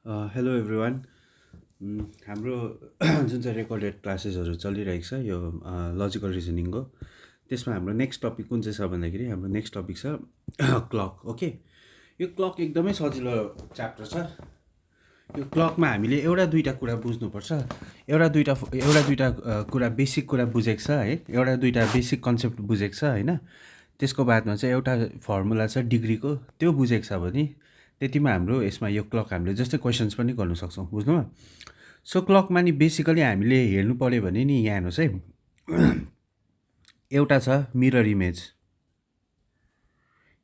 Hello everyone. हाम्रो जुन चाहिँ रेकर्डेड क्लासेसहरू चलिरहेको छ यो लजिकल रिजनिङको, त्यसमा हाम्रो नेक्स्ट टपिक कुन चाहिँ छ भन्दाखेरि हाम्रो नेक्स्ट टपिक छ क्लक। ओके, यो क्लक एकदमै सजिलो च्याप्टर छ। यो क्लकमा हामीले एउटा दुईवटा कुरा बुझ्नुपर्छ। एउटा दुईवटा कुरा बेसिक कुरा बुझेको छ है, एउटा दुईवटा बेसिक कन्सेप्ट बुझेको छ होइन। त्यसको बादमा चाहिँ एउटा फर्मुला छ डिग्रीको, त्यो बुझेको छ भने त्यतिमा हाम्रो यसमा यो क्लक हामीले जस्तै क्वेसन्स पनि गर्नु सक्छौँ, बुझ्नुभयो। सो क्लकमा नि बेसिकली हामीले हेर्नु पऱ्यो भने नि यहाँ हेर्नुहोस् है, एउटा छ मिरर इमेज,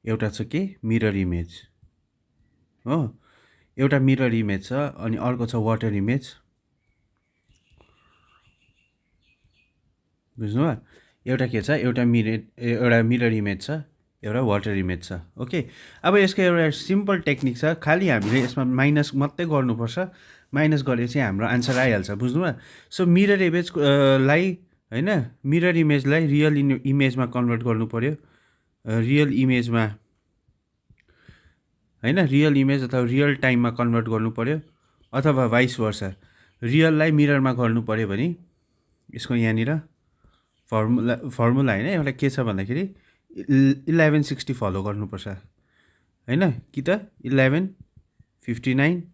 एउटा छ के मिरर इमेज हो, एउटा मिरर इमेज छ, अनि अर्को छ वाटर इमेज, बुझ्नुभयो। एउटा के छ, एउटा मिरर इमेज छ, एउटा वाटर इमेज छ। ओके, अब यसको एउटा सिम्पल टेक्निक छ, खालि हामीले यसमा माइनस मात्रै गर्नुपर्छ। माइनस गरेपछि हाम्रो आन्सर आइहाल्छ, बुझ्नुभयो। सो मिरर इमेजलाई होइन, मिरर इमेजलाई रियल इमेजमा कन्भर्ट गर्नु पऱ्यो, रियल इमेजमा होइन, रियल इमेज अथवा रियल टाइममा कन्भर्ट गर्नु पऱ्यो, अथवा भाइस वर्सा रियललाई मिररमा गर्नु पऱ्यो भने यसको यहाँनिर फर्मुला होइन, एउटा के छ भन्दाखेरि 1160 फलो गर्नुपर्छ होइन, कि त 11:59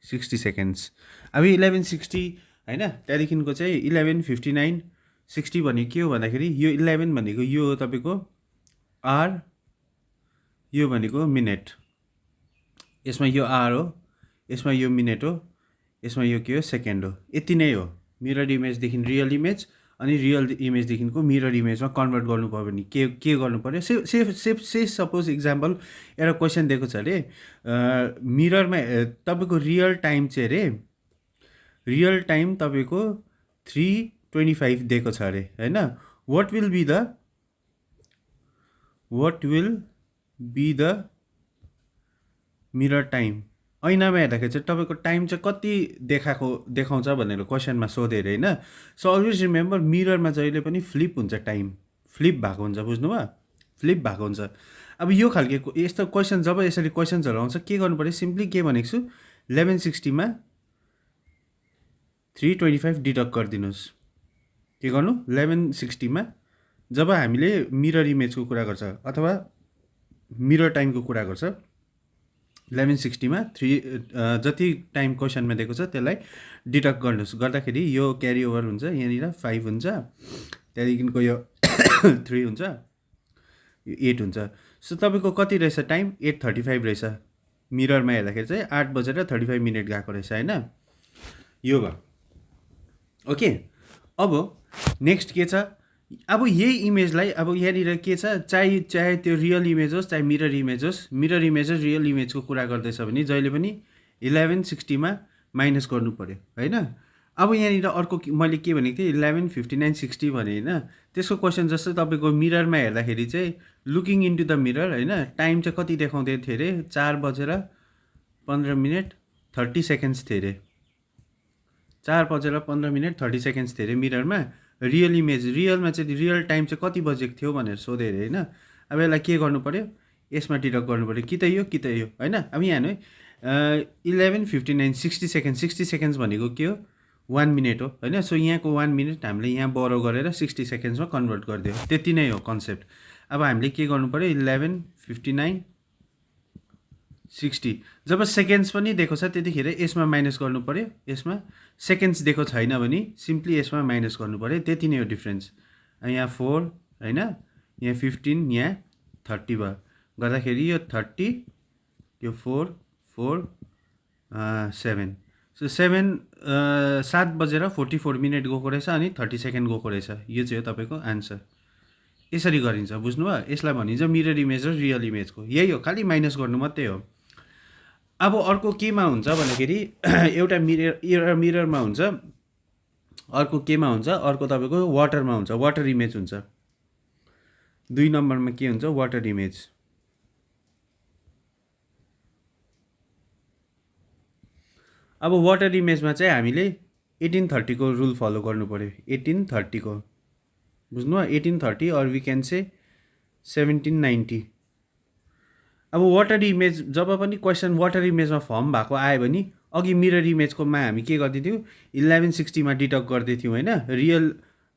60 सेकेन्ड्स। अब 1160 होइन, त्यहाँदेखिको चाहिँ 11:59 60 भनेको के हो भन्दाखेरि यो 11 भनेको यो हो तपाईँको आर, यो भनेको मिनट, यसमा यो आर हो, यसमा यो मिनट हो, यसमा यो के हो सेकेन्ड हो। यति नै हो। मिरर इमेजदेखि रियल इमेज, अनि रियल इमेजदेखिको मिरर इमेजमा कन्भर्ट गर्नुभयो भने के गर्नु पऱ्यो। से सपोज इक्जाम्पल एउटा क्वेसन दिएको छ अरे, मिररमा तपाईँको रियल टाइम चाहिँ अरे, रियल टाइम तपाईँको 3:25 दिएको छ अरे होइन। What will be the mirror time, ऐनामा हेर्दाखेरि चाहिँ तपाईँको टाइम चाहिँ कति देखाउँछ भनेर क्वेसनमा सोधेँ अरे होइन। सो अलवेज रिमेम्बर, मिररमा जहिले पनि फ्लिप हुन्छ, टाइम फ्लिप भएको हुन्छ, बुझ्नुभयो, फ्लिप भएको हुन्छ। अब यो खालको यस्तो क्वेसन जब यसरी क्वेसन्सहरू आउँछ के गर्नु पऱ्यो, सिम्पली के भनेको छु, 1160मा 3:25 डिडक्ट गरिदिनुहोस्। के गर्नु, 1160मा जब हामीले मिरर इमेजको कुरा गर्छ अथवा मिरर टाइमको कुरा गर्छ, 1160मा 3 जति टाइम क्वेसनमा दिएको छ त्यसलाई डिडक्ट गर्नुहोस्। गर्दाखेरि यो क्यारी ओभर हुन्छ, यहाँनिर 5 हुन्छ, त्यहाँदेखिको यो 3 हुन्छ, यो 8 हुन्छ। सो तपाईँको कति रहेछ टाइम, 8:35 रहेछ। मिररमा हेर्दाखेरि चाहिँ 8:35 गएको रहेछ होइन, यो भयो। ओके, अब नेक्स्ट के छ, अब यही इमेजलाई अब यहाँनिर के छ, चाहे त्यो रियल इमेज होस् चाहे मिरर इमेज होस्, मिरर इमेज र रियल इमेजको कुरा गर्दैछ भने जहिले पनि 1160मा माइनस गर्नु पऱ्यो होइन। अब यहाँनिर अर्को मैले के भनेको थिएँ, 11:59 60 भने होइन, त्यसको क्वेसन जस्तो तपाईँको मिररमा हेर्दाखेरि चाहिँ लुकिङ इन्टु द मिरर होइन, टाइम चाहिँ कति देखाउँदै थियो अरे, 4:15 30 सेकेन्ड्स थियो अरे, 4:15 30 सेकेन्ड्स थियो अरे मिररमा। रियल इमेज, रियलमा चाहिँ रियल टाइम चाहिँ कति बजेको थियो भनेर सोधेँ अरे होइन। अब यसलाई के गर्नु पऱ्यो, यसमा डिडक्ट गर्नु पऱ्यो, कि त यो कि त यो होइन। अब यहाँ हेर्नु है, 11:59 60 सेकेन्ड, 60 सेकेन्ड्स भनेको के हो, 1 मिनट हो होइन। सो यहाँको 1 मिनट हामीले यहाँ बरो गरेर 60 सेकेन्ड्समा कन्भर्ट गरिदियो, त्यति नै हो कन्सेप्ट। अब हामीले के गर्नु पऱ्यो, 11:59 60 जब सेकेन्ड्स पनि दिएको छ त्यतिखेर यसमा माइनस गर्नु पऱ्यो, यसमा सेकेन्ड्स दिएको छैन भने सिम्पली यसमा माइनस गर्नु पऱ्यो, त्यति नै हो डिफ्रेन्स। यहाँ 4 होइन, यहाँ 15, यहाँ 30 भयो, गर्दाखेरि यो 30, यो 4 4 7, सो 7:44 गएको रहेछ, अनि 30 सेकेन्ड गएको रहेछ। यो चाहिँ हो तपाईँको आन्सर। यसरी गरिन्छ, बुझ्नुभयो। यसलाई भनिन्छ मिरर इमेज र रियल इमेजको, यही हो, खालि माइनस गर्नु मात्रै हो। अब अर्को केमा हुन्छ भन्दाखेरि एउटा मिररमा हुन्छ, अर्को केमा हुन्छ, अर्को तपाईँको वाटरमा हुन्छ, वाटर इमेज हुन्छ। 2 नम्बरमा के हुन्छ, वाटर इमेज। अब वाटर इमेजमा चाहिँ हामीले 1830 को रुल फलो गर्नु पऱ्यो, 1830 को, बुझ्नुभयो, 1830 अर वी क्यान से 1790। अब वाटर इमेज जब पनि क्वेसन वाटर इमेजमा फर्म भएको आयो भने अघि मिरर इमेजकोमा हामी के गर्दै थियौँ 1160 मा डिटेक्ट गर्दै थियौँ होइन रियल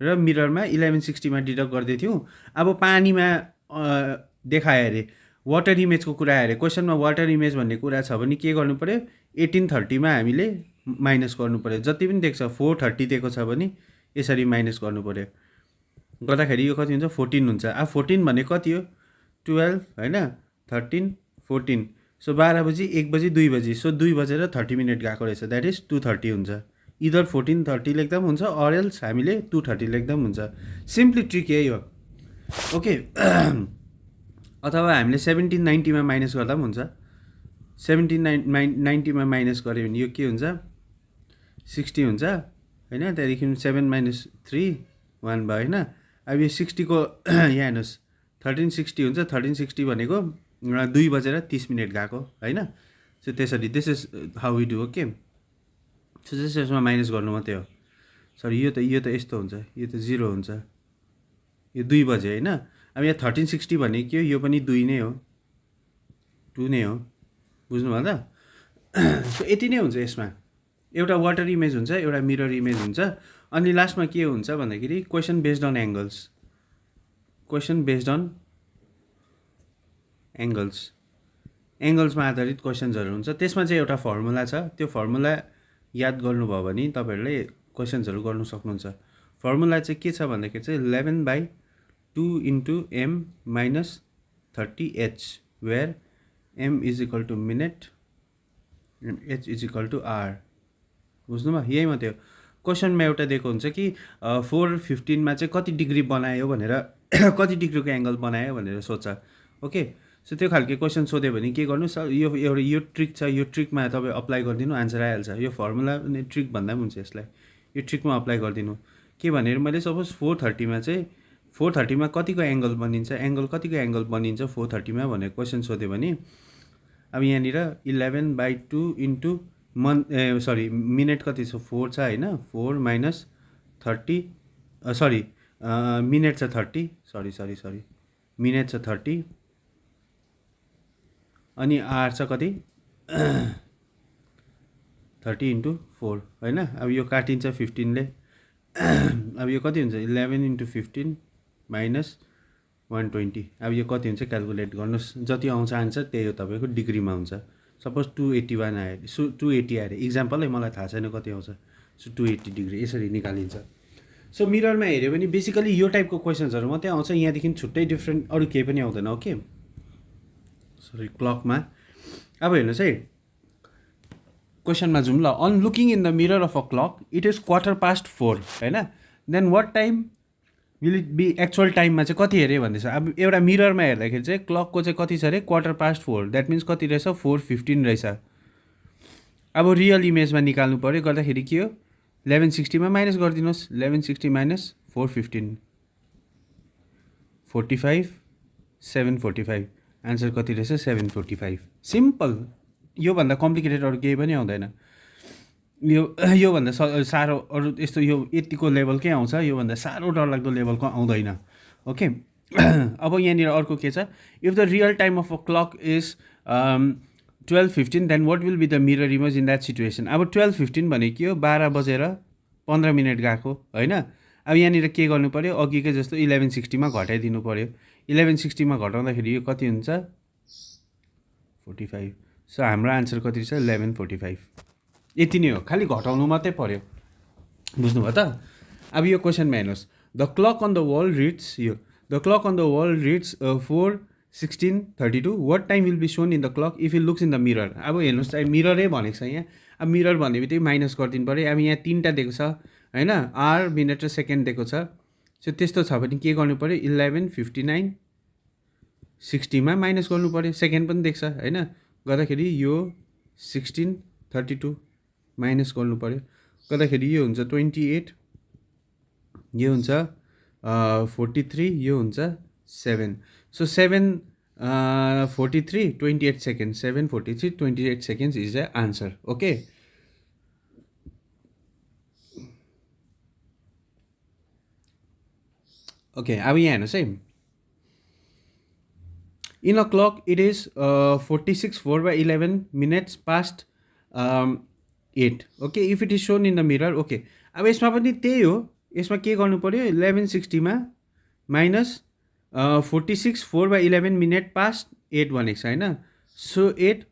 र मिररमा 1160 मा डिटेक्ट गर्दै थियौँ अब पानीमा देखायो अरे वाटर इमेजको कुरा अरे क्वेसनमा वाटर इमेज भन्ने कुरा छ भने के गर्नु पऱ्यो 1830 मा हामीले माइनस गर्नु पऱ्यो जति पनि देख्छ 430 दिएको छ भने यसरी माइनस गर्नु पऱ्यो गर्दाखेरि यो कति हुन्छ 14 हुन्छ अब 14 भने कति हो 12 होइन 13 14 सो 12 बजी 1 बजी 2 बजी सो 2 बजेर 30 मिनट गएको रहेछ द्याट इज 2:30 हुन्छ इदर 14:30 लेख्दा पनि हुन्छ अर एल्स हामीले 2:30 लेख्दा पनि हुन्छ सिम्पली ट्रिक यही हो ओके अथवा हामीले 1790 मा माइनस गर्दा पनि हुन्छ 1790 मा माइनस गऱ्यो भने यो के हुन्छ 60 हुन्छ होइन त्यहाँदेखि 7 - 3 1 भयो होइन अब यो 60 को यहाँ हेर्नुहोस् 1360 हुन्छ 1360 भनेको 2 बजेर 30 मिनट गएको होइन सो त्यसरी this is how we do okay so just यसमा माइनस गर्नु मात्रै हो सरी यो त यस्तो हुन्छ यो त 0 हुन्छ यो 2 बजे होइन अब यहाँ 1360 भनेको के हो यो पनि 2 नै हो 2 नै हो बुझ्नुभयो त सो यति नै हुन्छ यसमा एउटा वाटर इमेज हुन्छ एउटा मिरर इमेज हुन्छ अनि लास्टमा के हुन्छ भन्दाखेरि question based on angles question based on एङ्गल्समा आधारित क्वेसन्सहरू हुन्छ त्यसमा चाहिँ एउटा फर्मुला छ त्यो फर्मुला याद गर्नुभयो भने तपाईँहरूले क्वेसन्सहरू गर्नु सक्नुहुन्छ फर्मुला चाहिँ के छ भन्दाखेरि चाहिँ 11/2 * m - 30h where m = minute and h = r बुझ्नुभयो यही मात्रै हो क्वेसनमा एउटा दिएको हुन्छ कि 4:15 मा चाहिँ कति डिग्री बनायो भनेर कति डिग्रीको एङ्गल बनायो भनेर सोध्छ ओके सो त्यो खालको क्वेसन सोध्यो भने के गर्नु यो एउटा यो ट्रिक छ यो ट्रिकमा तपाईँ अप्लाई गरिदिनु आन्सर आइहाल्छ यो फर्मुला अनि ट्रिक भन्दा पनि हुन्छ यसलाई यो ट्रिकमा अप्लाई गरिदिनु के भनेर मैले सपोज 430 मा चाहिँ 430 मा कतिको एङ्गल बनिन्छ कतिको एङ्गल बनिन्छ 430 मा भनेर क्वेसन सोध्यो भने अब यहाँनिर 11/2 इन्टु मिनट कति छ 4 छ होइन 4 - 30 सरी मिनट छ 30 सरी मिनट छ 30 अनि आर छ कति 30 * 4 होइन अब यो काटिन्छ 15 ले अब यो कति हुन्छ 11 * 15 - 120 अब यो कति हुन्छ क्यालकुलेट गर्नुहोस् जति आउँछ आन्सर त्यही हो तपाईँको डिग्रीमा हुन्छ सपोज 281 आयो सो 280 आयो इक्जाम्पल है मलाई थाहा छैन कति आउँछ सो 280 डिग्री यसरी निकालिन्छ सो मिररमा हेऱ्यो भने बेसिकली यो टाइपको क्वेसन्सहरू मात्रै आउँछ यहाँदेखि छुट्टै डिफ्रेन्ट अरू केही पनि आउँदैन ओके सरी क्लकमा अब हेर्नुहोस् है क्वेसनमा जाउँ ल on looking in the mirror of a clock it is 4:15 होइन then what time will it be actual टाइममा चाहिँ कति हेऱ्यो भन्दैछ अब एउटा मिररमा हेर्दाखेरि चाहिँ क्लकको चाहिँ कति छ अरे 4:15 द्याट मिन्स कति रहेछ 4:15 रहेछ अब रियल इमेजमा निकाल्नु पऱ्यो गर्दाखेरि के हो 1160 मा माइनस गरिदिनुहोस् 1160 - 415 45 745 आन्सर कति रहेछ 745 सिम्पल योभन्दा कम्प्लिकेटेड अरू केही पनि आउँदैन योभन्दा साह्रो अरू यस्तो यो यतिको लेभलकै आउँछ योभन्दा साह्रो डरलाग्दो लेभलको आउँदैन ओके अब यहाँनिर अर्को के छ if the real time of a clock is 12:15 then what will be the mirror image in that situation अब 12:15 भने के हो 12 बजेर 15 मिनट गएको होइन अब यहाँनिर के गर्नु पऱ्यो अघिकै जस्तो 1160 मा घटाइदिनु पऱ्यो 1160 मा घटाउँदाखेरि यो कति हुन्छ 45 सो हाम्रो आन्सर कति छ 1145 यति नै हो खालि घटाउनु मात्रै पऱ्यो बुझ्नुभयो त अब यो क्वेसनमा हेर्नुहोस् the clock on the wall reads यो the clock on the wall reads 4:16:32 what time will be shown in the clock if it looks in the mirror अब हेर्नुहोस् मिररै भनेको छ यहाँ अब मिरर भन्ने बित्तिकै माइनस गरिदिनु पऱ्यो अब यहाँ 3टा दिएको छ होइन आर मिनट र सेकेन्ड दिएको छ सो त्यस्तो छ भने के गर्नु पऱ्यो 11:59 60 मा माइनस गर्नु पऱ्यो सेकेन्ड पनि देख्छ होइन गर्दाखेरि यो 16:32 माइनस गर्नु पऱ्यो गर्दाखेरि यो हुन्छ 28 यो हुन्छ 43 यो हुन्छ 7 so 7:43 28 second 7:43 28 seconds is the answer okay okay अब यहाँ हेर्नुहोस् है in a clock it is 46 4/11 minutes past 8 okay if it is shown in the mirror okay अब यसमा पनि त्यही हो यसमा के गर्नु पऱ्यो 1160मा माइनस 46 4/11 मिनट पास्ट 8 भनेको छ होइन सो 8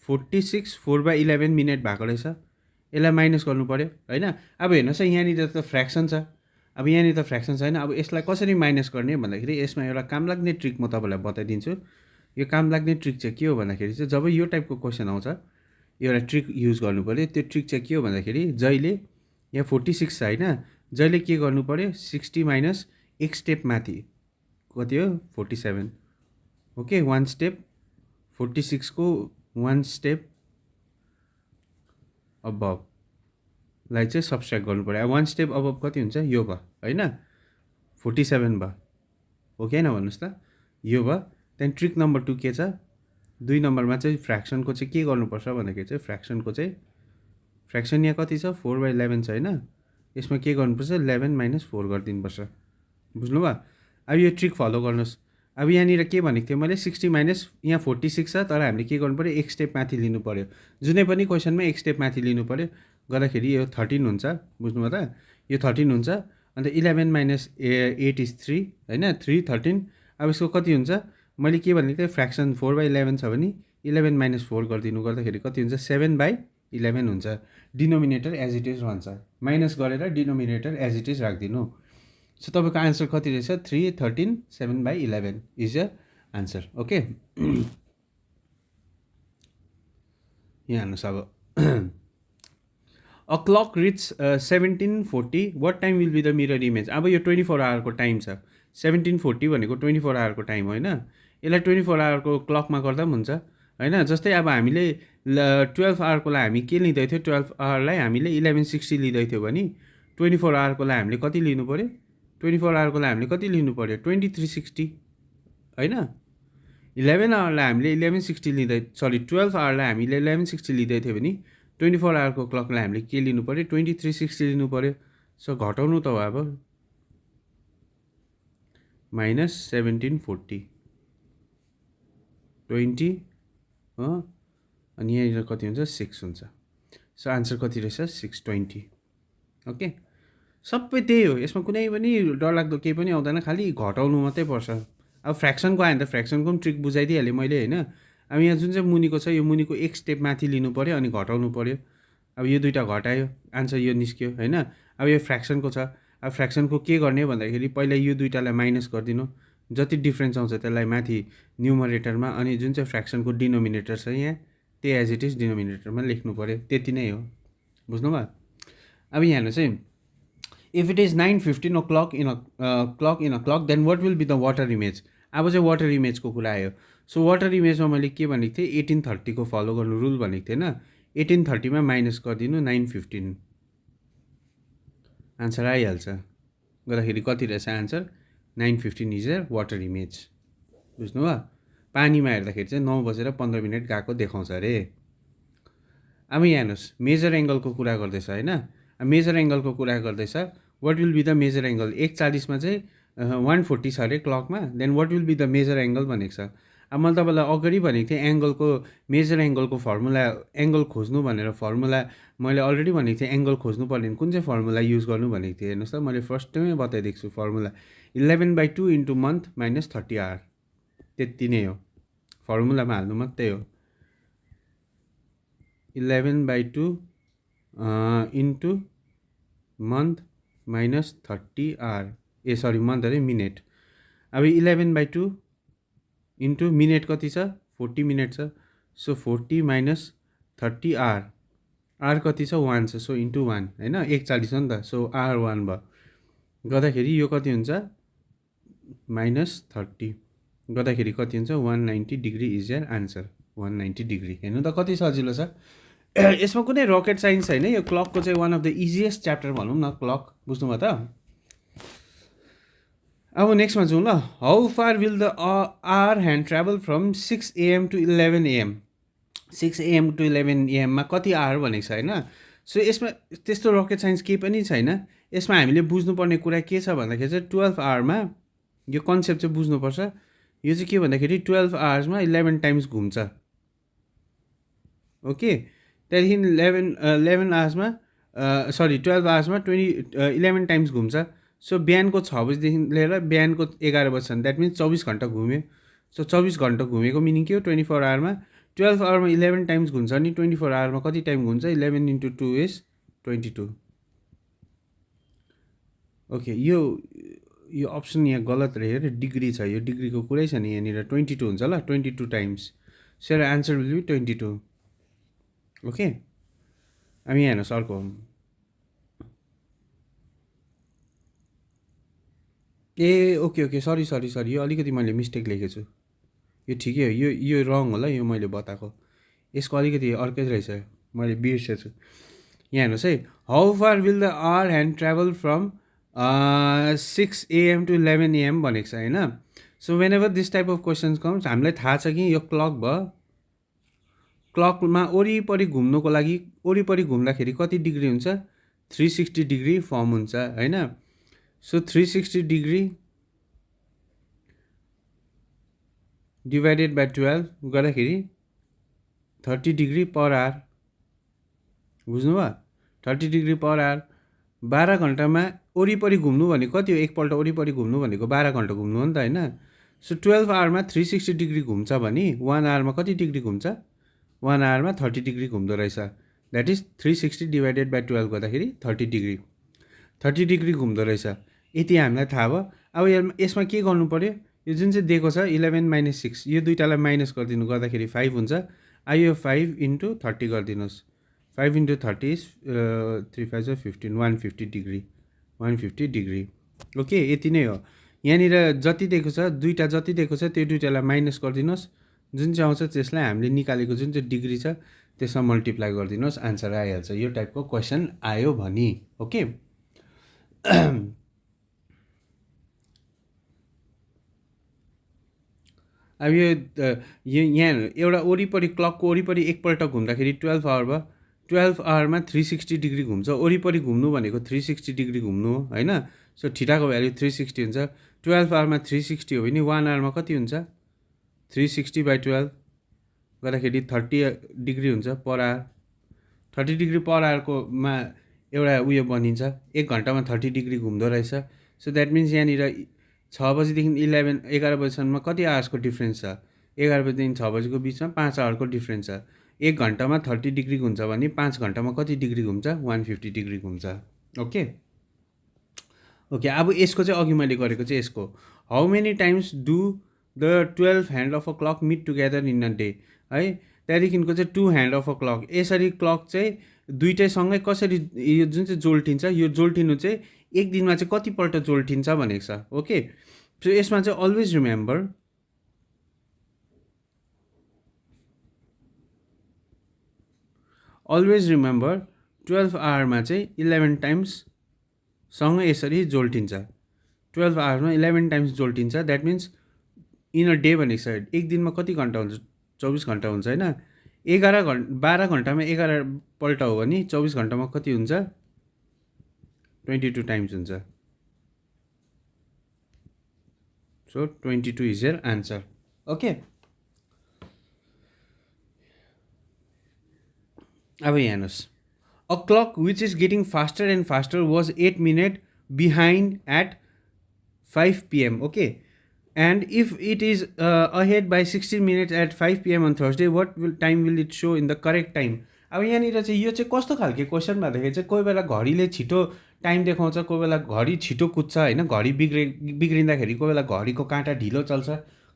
46 4/11 मिनट भएको रहेछ यसलाई माइनस गर्नु पऱ्यो होइन अब हेर्नुहोस् है यहाँनिर त फ्र्याक्सन छ अब यहाँनिर त फ्र्याक्सन छैन अब यसलाई कसरी माइनस गर्ने भन्दाखेरि यसमा एउटा काम लाग्ने ट्रिक म तपाईँलाई बताइदिन्छु यो काम लाग्ने ट्रिक चाहिँ के हो भन्दाखेरि चाहिँ जब यो टाइपको क्वेसन आउँछ एउटा ट्रिक युज गर्नु पऱ्यो त्यो ट्रिक चाहिँ के हो भन्दाखेरि जहिले यहाँ 46 छ होइन जहिले के गर्नु पऱ्यो 60 माइनस एक स्टेप माथि कति हो 47 ओके वान स्टेप 46 को वान स्टेप अबभलाई चाहिँ सब्सट्र्याक्ट गर्नु पऱ्यो वान स्टेप अबभ कति हुन्छ यो भयो होइन 47 भयो हो कि होइन भन्नुहोस् त यो भयो त्यहाँदेखि ट्रिक नम्बर 2 के छ 2 नम्बरमा चाहिँ फ्र्याक्सनको चाहिँ के गर्नुपर्छ भन्दाखेरि चाहिँ फ्र्याक्सनको चाहिँ फ्र्याक्सन यहाँ कति छ 4/11 छ होइन यसमा के गर्नुपर्छ 11 माइनस 4 गरिदिनुपर्छ बुझ्नुभयो अब यो ट्रिक फलो गर्नुहोस् अब यहाँनिर के भनेको थिएँ मैले 60 माइनस यहाँ 46 छ तर हामीले के गर्नु पऱ्यो एक स्टेप माथि लिनु पऱ्यो जुनै पनि क्वेसनमा एक स्टेप माथि लिनु पऱ्यो गर्दाखेरि यो 13 हुन्छ बुझ्नुभयो त यो 13 हुन्छ अन्त 11 माइनस 8 इज 3 होइन 3 13 अब यसको कति हुन्छ मैले के भनेको थिएँ फ्र्याक्सन 4/11 छ भने 11 माइनस 4 गरिदिनु गर्दाखेरि कति हुन्छ 7/11 हुन्छ डिनोमिनेटर एज इट इज रहन्छ माइनस गरेर डिनोमिनेटर एज इट इज राखिदिनु सो तपाईँको आन्सर कति रहेछ 3 13 7/11 इज य आन्सर ओके यहाँ हेर्नुहोस् अब a clock reach 1740 what time will be the mirror image अब यो 24 आवरको टाइम छ 1740 भनेको 24 आवरको टाइम होइन यसलाई 24 आवरको क्लकमा गर्दा पनि हुन्छ होइन जस्तै अब हामीले 12 आवरकोलाई हामी के लिँदै थियो 12 आवरलाई हामीले 1160 लिँदै थियो भने 24 आवरकोलाई हामीले कति लिनु पऱ्यो 24 आवरकोलाई हामीले कति लिनु पऱ्यो 2360 होइन 11 आवरलाई हामीले 1160 लिँदै 12 आवरलाई हामीले 1160 लिँदै थियो भने 24 आवरको क्लकलाई हामीले के लिनु पऱ्यो 2360 लिनु पऱ्यो सो घटाउनु त हो अब माइनस 1740 20 अनि यहाँनिर कति हुन्छ 6 हुन्छ सो आन्सर कति रहेछ 620 ओके सबै त्यही हो यसमा कुनै पनि डरलाग्दो केही पनि आउँदैन खालि घटाउनु मात्रै पर्छ अब फ्र्याक्सनको आयो भने त फ्र्याक्सनको पनि ट्रिक बुझाइदिइहालेँ मैले होइन अब यहाँ जुन चाहिँ मुनिको छ यो मुनिको एक स्टेप माथि लिनु पऱ्यो अनि घटाउनु पऱ्यो अब यो दुइटा घटायो आन्सर यो निस्क्यो होइन अब यो फ्र्याक्सनको छ अब फ्र्याक्सनको के गर्ने भन्दाखेरि पहिला यो दुइटालाई माइनस गरिदिनु जति डिफ्रेन्स आउँछ त्यसलाई माथि न्युमरेटरमा अनि जुन चाहिँ फ्र्याक्सनको डिनोमिनेटर छ यहाँ त्यही एज इट इज डिनोमिनेटरमा लेख्नु पऱ्यो त्यति नै हो बुझ्नुभयो अब यहाँ हेर्नुहोस् है if it is 9:15 o'clock in a clock then what will be the water image अब चाहिँ वाटर इमेजको कुरा आयो सो वाटर इमेजमा मैले के भनेको थिएँ 1830 को फलो गर्नु रुल भनेको थिएन 1830 मा माइनस गरिदिनु 9:15 आन्सर आइहाल्छ गर्दाखेरि कति रहेछ answer 9:15 is a water image बुझ्नुभयो पानीमा हेर्दाखेरि चाहिँ 9:15 गएको देखाउँछ अरे अब यहाँ हेर्नुहोस् मेजर एङ्गलको कुरा गर्दैछ होइन मेजर एङ्गलको कुरा गर्दैछ what will be the major angle 140 मा चाहिँ 140 छ अरे क्लकमा then what will be the major angle भनेको छ अब मैले तपाईँलाई अगाडि भनेको थिएँ एङ्गलको मेजर एङ्गलको फर्मुला एङ्गल खोज्नु भनेर फर्मुला मैले अलरेडी भनेको थिएँ एङ्गल खोज्नु पर्ने कुन चाहिँ फर्मुला युज गर्नु भनेको थिएँ हेर्नुहोस् त मैले फर्स्टमै बताइदिएको छु formula 11/2 into month minus 30 hour त्यति नै हो फर्मुलामा हाल्नु मात्रै हो 11/2 into month minus 30 hour month अरे मिनट अब 11/2 इन्टु मिनट कति छ 40 मिनट छ सो 40 माइनस 30 आर कति छ 1 छ सो इन्टु 1 होइन 140 हो नि त सो आर 1 भयो गर्दाखेरि यो कति हुन्छ माइनस 30 गर्दाखेरि कति हुन्छ 190 degree is your answer 190 degree हेर्नु त कति सजिलो छ यसमा कुनै रकेट साइन्स छैन यो क्लकको चाहिँ one of the easiest chapter भनौँ न क्लक बुझ्नुभयो त अब नेक्स्टमा जाउँ ल how far will the hour hand travel from 6 AM to 11 AM 6 AM to 11 AM मा कति आवर भनेको छ होइन सो यसमा त्यस्तो रकेट साइन्स केही पनि छैन यसमा हामीले बुझ्नुपर्ने कुरा के छ भन्दाखेरि चाहिँ 12 आवरमा यो कन्सेप्ट चाहिँ बुझ्नुपर्छ यो चाहिँ के भन्दाखेरि 12 आवर्समा 11 टाइम्स घुम्छ ओके त्यहाँदेखि 11 आवर्समा 12 आवर्समा 11 टाइम्स घुम्छ। सो बिहानको 6 बजीदेखि लिएर बिहानको 11 बजीसम्म, द्याट मिन्स 24 घन्टा घुम्यो। सो 24 घन्टा घुमेको मिनिङ के हो, 24 आवरमा 12 आवरमा 11 टाइम्स घुम्छ नि 24 आवरमा कति टाइम घुम्छ, 11 × 2 इज 22। ओके, यो अप्सन यहाँ गलत रहेछ, डिग्री छ, यो डिग्रीको कुरै छ नि यहाँनिर। 22 हुन्छ ल, 22 times. So your answer will be 22। Okay, हामी यहाँ हेर्नुहोस् अर्को। ए ओके, सरी, यो अलिकति मैले मिस्टेक लेखेको छु। यो ठिकै हो, यो रङ होला, यो मैले बताएको। यसको अलिकति अर्कै रहेछ, मैले बिर्सेछु। यहाँ हेर्नुहोस् है, how far will the hour hand travel from 6 AM to 11 AM भनेको छ होइन। So whenever this type of questions comes, हामीलाई थाहा छ कि यो क्लक भयो, क्लकमा वरिपरि घुम्नुको लागि वरिपरि घुम्दाखेरि कति डिग्री हुन्छ, 360 डिग्री फर्म हुन्छ होइन। सो 360 डिग्री डिभाइडेड बाई 12 गर्दाखेरि 30 डिग्री पर आवर, बुझ्नुभयो, 30 डिग्री पर आवर। 12 घन्टामा वरिपरि घुम्नु भनेको कति हो, एकपल्ट वरिपरि घुम्नु भनेको 12 घन्टा घुम्नु हो नि त होइन। सो 12 आवरमा 360 डिग्री घुम्छ भने 1 आवरमा कति डिग्री घुम्छ, 1 आवरमा 30 डिग्री घुम्दो रहेछ। द्याट इज 360 डिभाइडेड बाई 12 गर्दाखेरि 30 डिग्री घुम्दो रहेछ। यति हामीलाई थाहा भयो। अब यसमा के गर्नु पऱ्यो, यो जुन चाहिँ दिएको छ 11 - 6, यो दुइटालाई माइनस गरिदिनु गर्दाखेरि 5 हुन्छ। यो 5 × 30 गरिदिनुहोस्, 5 × 30 इज 3 5 = 15, 150 डिग्री। ओके, यति नै हो। यहाँनिर जति दिएको छ, दुईवटा जति दिएको छ त्यो दुइटालाई माइनस गरिदिनुहोस्, जुन चाहिँ आउँछ त्यसलाई हामीले निकालेको जुन चाहिँ डिग्री छ त्यसमा मल्टिप्लाई गरिदिनुहोस्, आन्सर आइहाल्छ। यो टाइपको क्वेसन आयो भने। ओके, अब यो यहाँ एउटा वरिपरि क्लकको वरिपरि एकपल्ट घुम्दाखेरि 12 आवर भयो। 12 आवरमा 360 डिग्री घुम्छ, वरिपरि घुम्नु भनेको 360 डिग्री घुम्नु हो होइन। सो ठिटाको भ्याल्यु 360 हुन्छ। 12 आवरमा 360 हो भने 1 आवरमा कति हुन्छ, 360 बाई 12 गर्दाखेरि 30 डिग्री हुन्छ पर आवर। 30 डिग्री पर आवरकोमा एउटा उयो बनिन्छ, 1 घन्टामा 30 डिग्री घुम्दो रहेछ। सो द्याट मिन्स यहाँनिर 6 बजीदेखि 11 बजीसम्म कति आवर्सको डिफ्रेन्स छ, 11 बजीदेखि 6 बजीको बिचमा 5 आवरको डिफ्रेन्स छ। 1 घन्टामा 30 डिग्री घुम्छ भने 5 घन्टामा कति डिग्री घुम्छ, 150 डिग्री घुम्छ। ओके, अब यसको चाहिँ अघि मैले गरेको चाहिँ यसको, how many times do the 12 hand of a clock meet together in a day है। त्यहाँदेखिको चाहिँ 2 ह्यान्ड अफ अ क्लक, यसरी क्लक चाहिँ दुइटैसँगै कसरी यो जुन चाहिँ जोल्टिन्छ, यो जोल्टिनु चाहिँ एक दिनमा चाहिँ कतिपल्ट जोल्टिन्छ भनेको छ। ओके, सो यसमा चाहिँ अलवेज रिमेम्बर अलवेज रिमेम्बर 12 आवरमा चाहिँ 11 टाइम्स सँगै यसरी जोल्टिन्छ। 12 आवरमा 11 टाइम्स जोल्टिन्छ, that means in a day भनेको छ, एक दिनमा कति घन्टा हुन्छ, 24 घन्टा हुन्छ होइन। 12 घन्टामा 11 पल्ट हो भने 24 घन्टामा कति हुन्छ, 22 टाइम्स हुन्छ। So 22 is your answer. Okay, अब यहाँ हेर्नुहोस्, a clock which is getting faster and faster was 8 minute behind at 5 PM। Okay, and if it is ahead by 16 minutes at 5 PM on Thursday, what time will it show in the correct time? अब यहाँनिर चाहिँ यो चाहिँ कस्तो खालको question भन्दाखेरि चाहिँ कोही बेला घडीले छिटो टाइम देखाउँछ, कोही बेला घडी छिटो कुद्छ होइन, घडी बिग्रिँदाखेरि कोही बेला घडीको काँटा ढिलो चल्छ,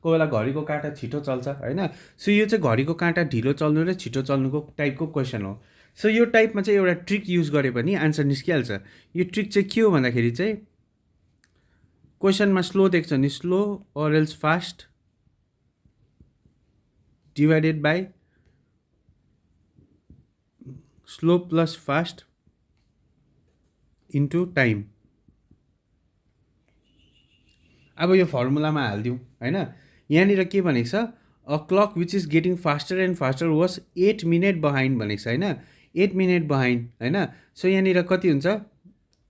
कोही बेला घडीको काँटा छिटो चल्छ होइन। सो यो चाहिँ घडीको काँटा ढिलो चल्नु र छिटो चल्नुको टाइपको क्वेसन हो। सो यो टाइपमा चाहिँ एउटा ट्रिक युज गरे पनि आन्सर निस्किहाल्छ। यो ट्रिक चाहिँ के हो भन्दाखेरि चाहिँ क्वेसनमा स्लो देख्छ नि, स्लो और else fast divided by slow plus fast into time. अब यो फर्मुलामा हालिदिउँ होइन। यहाँनिर के भनेको छ, a clock which is getting faster and faster was 8 minute behind भनेको छ होइन, 8 मिनट बिहाइन्ड होइन। सो यहाँनिर कति हुन्छ,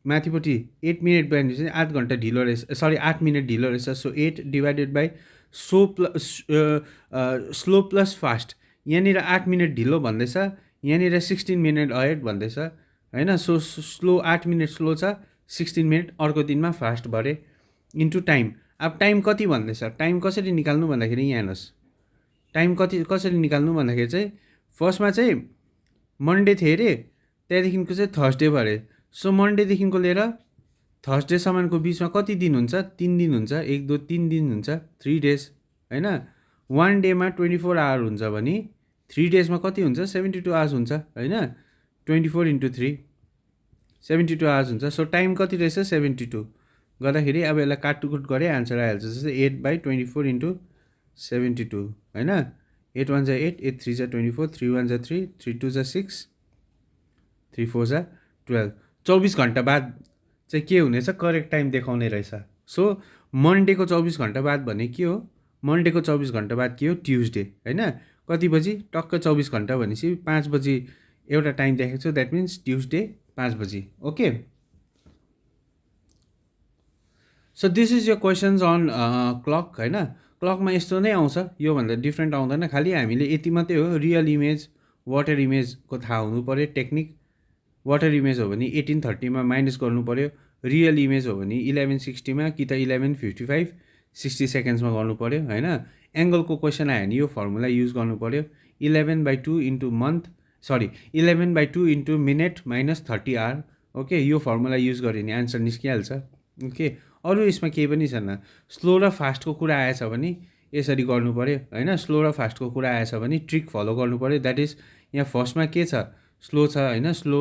माथिपट्टि 8 मिनट बिहाइन्ड चाहिँ 8 घन्टा ढिलो रहेछ, सरी 8 मिनट ढिलो रहेछ। So 8 divided by slow plus fast, यहाँनिर 8 मिनट ढिलो भन्दैछ, यहाँनिर 16 मिनट अहेड भन्दैछ होइन। सो स्लो 8 मिनट स्लो छ, 16 मिनट अर्को दिनमा फास्ट भरे इन्टु टाइम। अब टाइम कति भन्दैछ, टाइम कसरी निकाल्नु भन्दाखेरि यहाँ हेर्नुहोस्, टाइम कसरी निकाल्नु भन्दाखेरि चाहिँ फर्स्टमा चाहिँ मन्डे थियो अरे, त्यहाँदेखिको चाहिँ थर्सडे भयो अरे। सो मन्डेदेखिको लिएर थर्सडेसम्मको बिचमा कति दिन हुन्छ, 3 दिन हुन्छ, 1 2 3 दिन हुन्छ, 3 डेज होइन। 1 डेमा 24 आवर हुन्छ भने 3 डेजमा कति हुन्छ, 72 आवर्स हुन्छ होइन। 24 इन्टु 3 72 आवर्स हुन्छ। सो टाइम कति रहेछ, 72 गर्दाखेरि अब यसलाई काटकुट गरे आन्सर आइहाल्छ। जस्तै 8/24 इन्टु 72 होइन। 8 1 जा 8, 8 3 जा 24, 3 1 जा 3, 3 2 जा 6, 3 4 जा 12। 24 घन्टा बाद चाहिँ के हुनेछ, करेक्ट टाइम देखाउने रहेछ। सो मन्डेको 24 घन्टा बाद भने के हो, मन्डेको 24 घन्टा बाद के हो, ट्युजडे होइन। कति बजी, टक्क 24 घन्टा भनेपछि 5 बजी एउटा टाइम देखेको छु, द्याट मिन्स ट्युजडे 5 बजी। ओके, सो दिस इज यो क्वेसन्स अन क्लक होइन। क्लकमा यस्तो नै आउँछ, योभन्दा डिफ्रेन्ट आउँदैन। खालि हामीले यति मात्रै हो, रियल इमेज वाटर इमेजको थाहा हुनु पऱ्यो टेक्निक। वाटर इमेज हो भने 1830 माइनस गर्नु पऱ्यो, रियल इमेज हो भने 1160 कि त 1155 60 सेकेन्ड्समा गर्नु पऱ्यो होइन। एङ्गलको क्वेसन आयो भने यो फर्मुला युज गर्नु पऱ्यो, 11/2 into month, sorry 11/2 into minute minus 30 hour. Okay, यो फर्मुला युज गऱ्यो भने आन्सर निस्किहाल्छ। ओके, अरू यसमा केही पनि छैन। स्लो र फास्टको कुरा आएछ भने यसरी गर्नु पऱ्यो होइन। स्लो र फास्टको कुरा आएछ भने ट्रिक फलो गर्नु पऱ्यो, द्याट इज यहाँ फर्स्टमा के छ, स्लो छ होइन। स्लो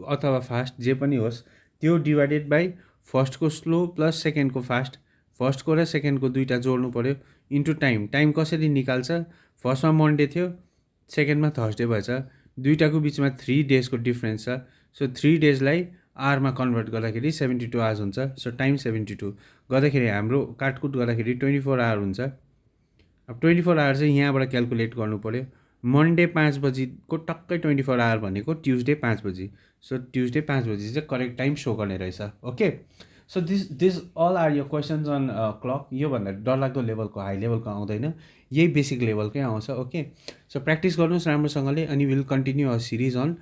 अथवा फास्ट जे पनि होस्, त्यो डिभाइडेड बाई फर्स्टको स्लो प्लस सेकेन्डको फास्ट, फर्स्टको र सेकेन्डको दुईवटा जोड्नु पऱ्यो इन्टु टाइम। टाइम कसरी निकाल्छ, फर्स्टमा मन्डे थियो, सेकेन्डमा थर्सडे भएछ, दुईवटाको बिचमा 3 डेजको डिफ्रेन्स छ। सो 3 डेजलाई आरमा कन्भर्ट गर्दाखेरि 72 आवर्स हुन्छ। सो टाइम 72 गर्दाखेरि हाम्रो काटकुट गर्दाखेरि 24 आवर हुन्छ। अब 24 आवर चाहिँ यहाँबाट क्यालकुलेट गर्नु पऱ्यो। मन्डे 5 बजीको टक्कै 24 आवर भनेको ट्युजडे 5 बजी। सो ट्युजडे 5 बजी चाहिँ करेक्ट टाइम सो गर्ने रहेछ। Okay, so this all are यो क्वेसन्स अन क्लक। योभन्दा डरलाग्दो लेभलको, हाई लेभलको आउँदैन, यही बेसिक लेभलकै आउँछ। ओके, सो प्र्याक्टिस गर्नुहोस् राम्रोसँगले, अनि will continue a series on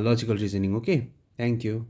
logical reasoning. Okay, thank you.